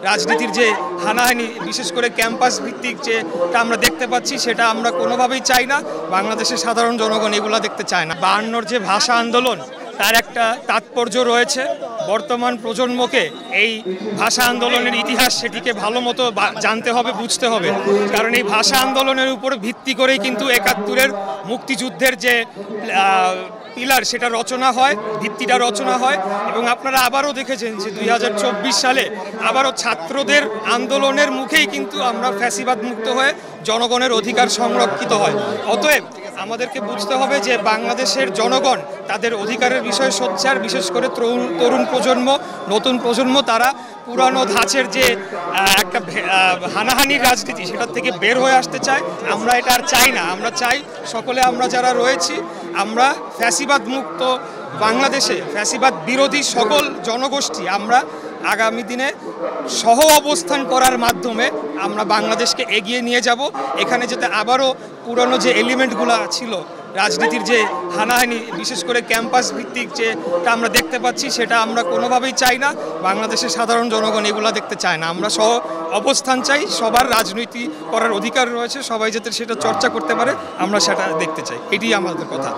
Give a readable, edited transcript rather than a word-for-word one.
রাজনীতির যে হানাহানি বিশেষ করে ক্যাম্পাস ভিত্তিক যেটা আমরা দেখতে পাচ্ছি সেটা আমরা কোনোভাবেই চাই না। বাংলাদেশের সাধারণ জনগণ এগুলো দেখতে চায় না। 52-র যে ভাষা আন্দোলন তার একটা তাৎপর্য রয়েছে। বর্তমান প্রজন্মকে এই ভাষা আন্দোলনের ইতিহাস সেটিকে ভালো মতো জানতে হবে, বুঝতে হবে। কারণ এই ভাষা আন্দোলনের উপর ভিত্তি করেই কিন্তু ৭১-এর মুক্তিযুদ্ধের যে পিলার সেটা রচনা হয়, ভিত্তিটা রচনা হয়। এবং আপনারা আবারও দেখেছেন যে ২০২৪ সালে আবারও ছাত্রদের আন্দোলনের মুখেই কিন্তু আমরা ফ্যাসিবাদ মুক্ত হয়ে জনগণের অধিকার সংরক্ষিত হয়। অতএব আমাদেরকে বুঝতে হবে যে বাংলাদেশের জনগণ তাদের অধিকারের বিষয়ে সোচ্চার। বিশেষ করে তরুণ প্রজন্ম, নতুন প্রজন্ম তারা পুরানো ধাঁচের যে একটা হানাহানির রাজনীতি সেটার থেকে বের হয়ে আসতে চায়। আমরা এটা আর চাই না। আমরা চাই সকলে আমরা যারা রয়েছি আমরা ফ্যাসিবাদ মুক্ত বাংলাদেশে ফ্যাসিবাদ বিরোধী সকল জনগোষ্ঠী আমরা আগামী দিনে সহ অবস্থান করার মাধ্যমে আমরা বাংলাদেশকে এগিয়ে নিয়ে যাব। এখানে যাতে আবারও পুরনো যে এলিমেন্টগুলো ছিল রাজনীতির যে হানাহানি বিশেষ করে ক্যাম্পাস ভিত্তিক যেটা আমরা দেখতে পাচ্ছি সেটা আমরা কোনোভাবেই চাই না। বাংলাদেশের সাধারণ জনগণ এগুলো দেখতে চায় না। আমরা সহ অবস্থান চাই। সবার রাজনীতি করার অধিকার রয়েছে, সবাই যাতে সেটা চর্চা করতে পারে আমরা সেটা দেখতে চাই। এটাই আমাদের কথা।